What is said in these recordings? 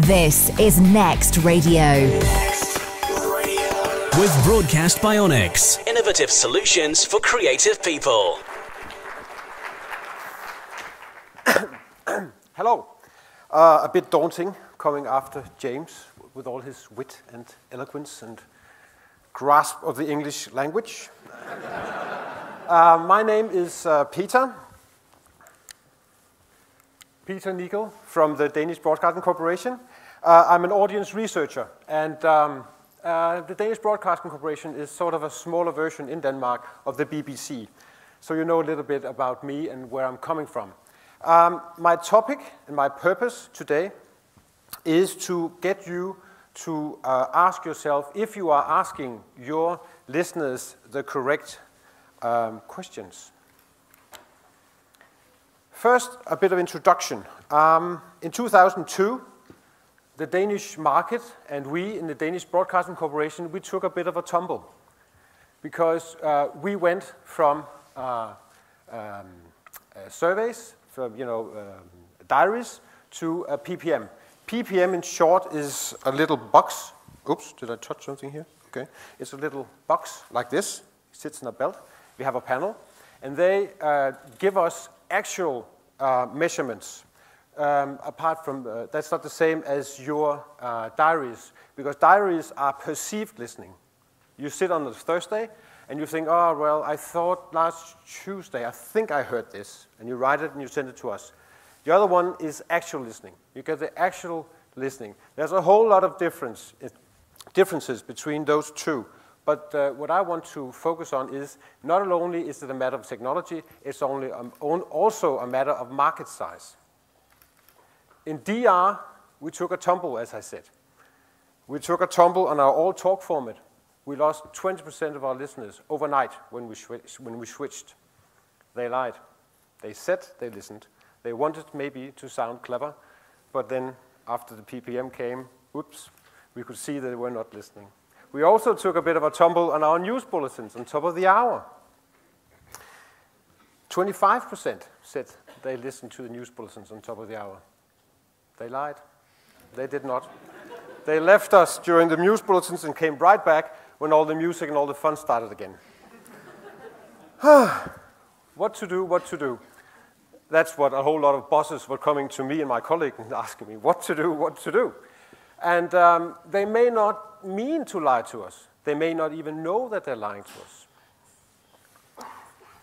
This is Next Radio. With Broadcast Bionics, innovative solutions for creative people. Hello. A bit daunting coming after James with all his wit and eloquence and grasp of the English language. My name is Peter Niegel from the Danish Broadcasting Corporation. I'm an audience researcher, and the Danish Broadcasting Corporation is sort of a smaller version in Denmark of the BBC. So you know a little bit about me and where I'm coming from. My topic and my purpose today is to get you to ask yourself if you are asking your listeners the correct questions. First, a bit of introduction. In 2002, the Danish market and we in the Danish Broadcasting Corporation, we took a bit of a tumble because we went from surveys, from diaries, to PPM. PPM in short is a little box. Oops, did I touch something here? Okay, it's a little box like this. It sits in a belt. We have a panel, and they give us actual measurements. Apart from, that's not the same as your diaries, because diaries are perceived listening. You sit on a Thursday, and you think, oh, well, I thought last Tuesday, I think I heard this, and you write it and you send it to us. The other one is actual listening. You get the actual listening. There's a whole lot of differences between those two. But what I want to focus on is not only is it a matter of technology, it's also a matter of market size. In DR, we took a tumble, as I said. We took a tumble on our all-talk format. We lost 20% of our listeners overnight when we switched. They lied. They said they listened. They wanted maybe to sound clever, but then after the PPM came, whoops, we could see that they were not listening. We also took a bit of a tumble on our news bulletins on top of the hour. 25% said they listened to the news bulletins on top of the hour. They lied. They did not. They left us during the news bulletins and came right back when all the music and all the fun started again. What to do? That's what a whole lot of bosses were coming to me and my colleague and asking me, what to do. And they may not mean to lie to us. They may not even know that they're lying to us.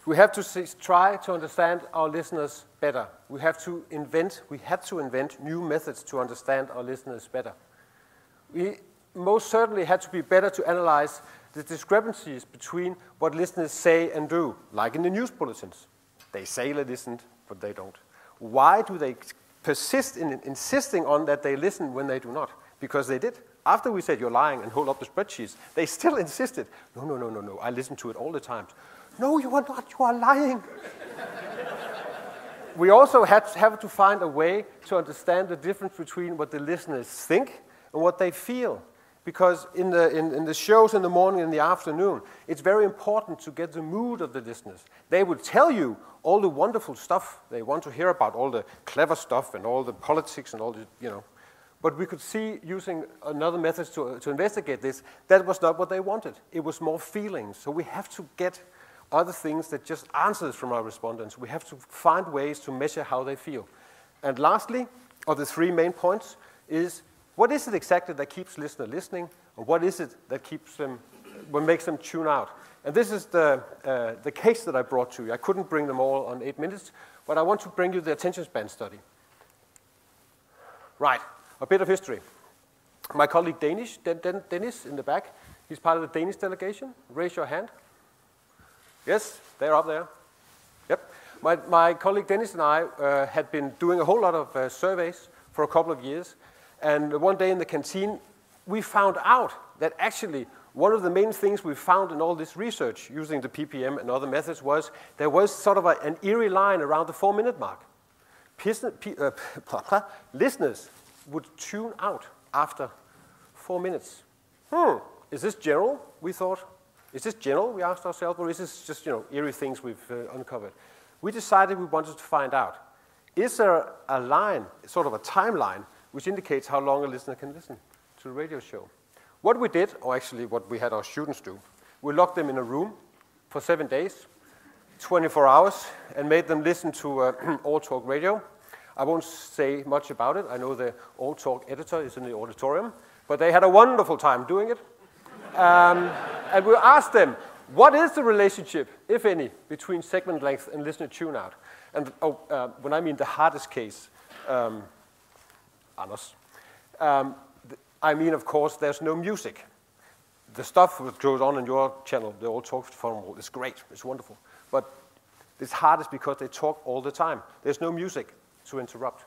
We have to try to understand our listeners better. We had to invent new methods to understand our listeners better. We most certainly had to be better to analyze the discrepancies between what listeners say and do, like in the news bulletins. They say they listened, but they don't. Why do they persist in insisting on that they listen when they do not? Because they did. After we said, you're lying, and hold up the spreadsheets, they still insisted, no, I listen to it all the time. No, you are not, you are lying. We also have to find a way to understand the difference between what the listeners think and what they feel. Because in the shows in the morning and the afternoon, it's very important to get the mood of the listeners. They will tell you all the wonderful stuff they want to hear about, all the clever stuff and all the politics and all the, But we could see, using another method to investigate this, that was not what they wanted. It was more feelings. So we have to get other things that just answers from our respondents. We have to find ways to measure how they feel. And lastly, of the three main points, is what is it exactly that keeps listener listening, or what is it that makes them tune out? And this is the case that I brought to you. I couldn't bring them all on 8 minutes, but I want to bring you the attention span study. Right. A bit of history. My colleague Dennis in the back, he's part of the Danish delegation. Raise your hand. Yes, they're up there. Yep. My colleague Dennis and I had been doing a whole lot of surveys for a couple of years. And one day in the canteen, we found out that actually one of the main things we found in all this research using the PPM and other methods was there was sort of an eerie line around the 4-minute mark. Listeners would tune out after 4 minutes. Is this general, we thought? Is this general, we asked ourselves, or is this just eerie things we've uncovered? We decided we wanted to find out. Is there a line, sort of a timeline, which indicates how long a listener can listen to the radio show. What we did, or actually what we had our students do, we locked them in a room for 7 days, 24 hours, and made them listen to All Talk Radio. I won't say much about it. I know the All Talk editor is in the auditorium, but they had a wonderful time doing it. And we asked them, what is the relationship, if any, between segment length and listener tune-out? And when I mean the hardest case, Anders, I mean, of course, there's no music. The stuff that goes on in your channel, the All Talk Forum, is great. It's wonderful. But it's hardest because they talk all the time. There's no music to interrupt.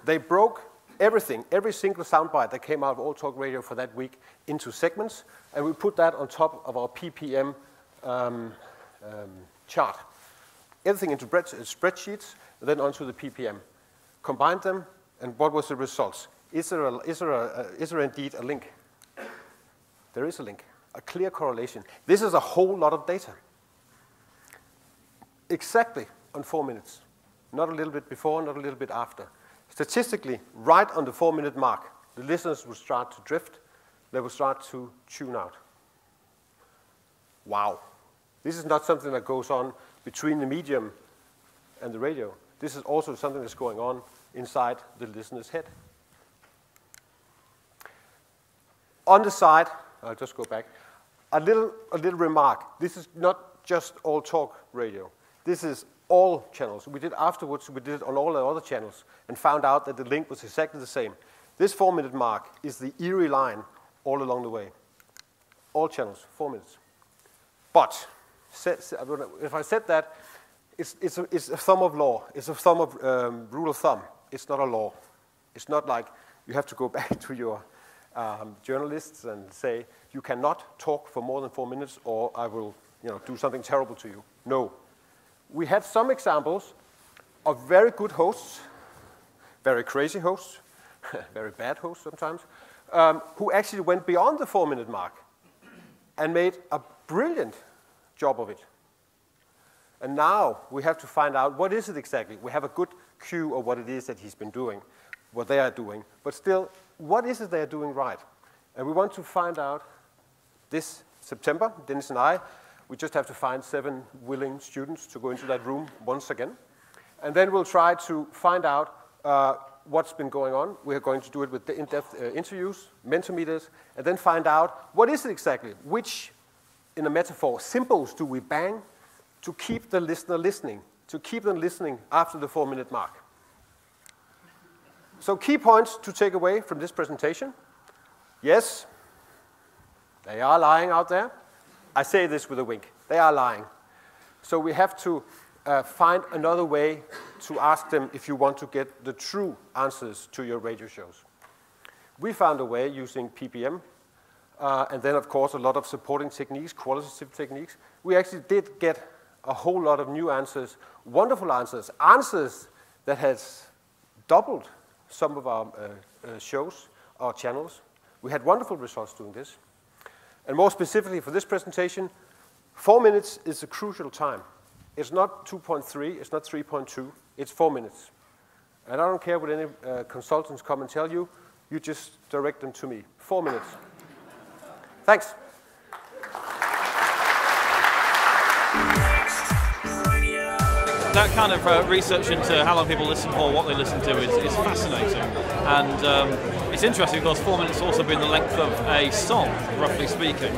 They broke everything, every single soundbite that came out of All Talk Radio for that week into segments, and we put that on top of our PPM chart. Everything into spreadsheets, and then onto the PPM. Combined them, and what was the results? Is there indeed a link? There is a link, a clear correlation. This is a whole lot of data. Exactly on 4 minutes. Not a little bit before, not a little bit after. Statistically, right on the 4-minute mark, the listeners will start to drift. They will start to tune out. Wow. This is not something that goes on between the medium and the radio. This is also something that's going on inside the listener's head. On the side, I'll just go back, a little remark. This is not just All Talk Radio. This is all channels. We did afterwards, we did it on all the other channels and found out that the link was exactly the same. This 4-minute mark is the eerie line all along the way. All channels, 4 minutes. But if I said that, it's a thumb of law. It's a thumb of rule of thumb. It's not a law. It's not like you have to go back to your journalists and say, you cannot talk for more than 4 minutes or I will do something terrible to you. No. We had some examples of very good hosts, very crazy hosts, very bad hosts sometimes, who actually went beyond the 4-minute mark and made a brilliant job of it. And now we have to find out what is it exactly. We have a good cue of what it is that he's been doing, what they are doing, but still, what is it they are doing right? And we want to find out this September, Dennis and I. We just have to find 7 willing students to go into that room once again. And then we'll try to find out what's been going on. We're going to do it with in-depth interviews, Mentimeters, and then find out what is it exactly, which, in a metaphor, symbols do we bang to keep the listener listening, to keep them listening after the 4-minute mark. So key points to take away from this presentation. Yes, they are lying out there. I say this with a wink. They are lying. So we have to find another way to ask them if you want to get the true answers to your radio shows. We found a way using PPM, and then, of course, a lot of supporting techniques, qualitative techniques. We actually did get a whole lot of new answers, wonderful answers, answers that has doubled some of our shows, our channels. We had wonderful results doing this. And more specifically for this presentation, 4 minutes is a crucial time. It's not 2.3, it's not 3.2, it's 4 minutes. And I don't care what any consultants come and tell you, you just direct them to me. 4 minutes. Thanks. That kind of research into how long people listen for, what they listen to, is fascinating. And it's interesting because 4 minutes also been the length of a song, roughly speaking.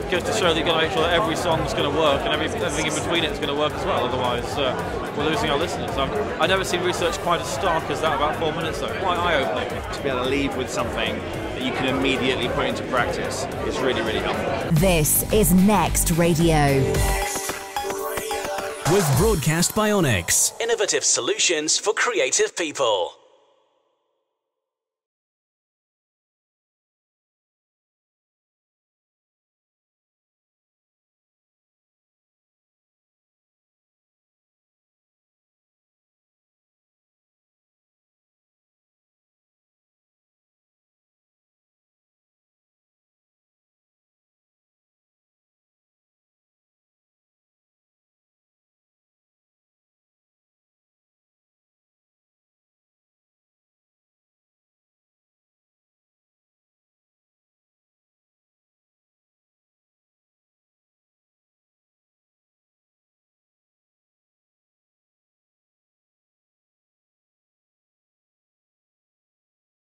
Goes to show that you've got to make sure that every song's going to work and everything in between it's going to work as well, otherwise we're losing our listeners. I've never seen research quite as stark as that about 4 minutes though, quite eye-opening. To be able to leave with something that you can immediately put into practice is really, really helpful. This is Next Radio. Was broadcast by Onyx. Innovative solutions for creative people.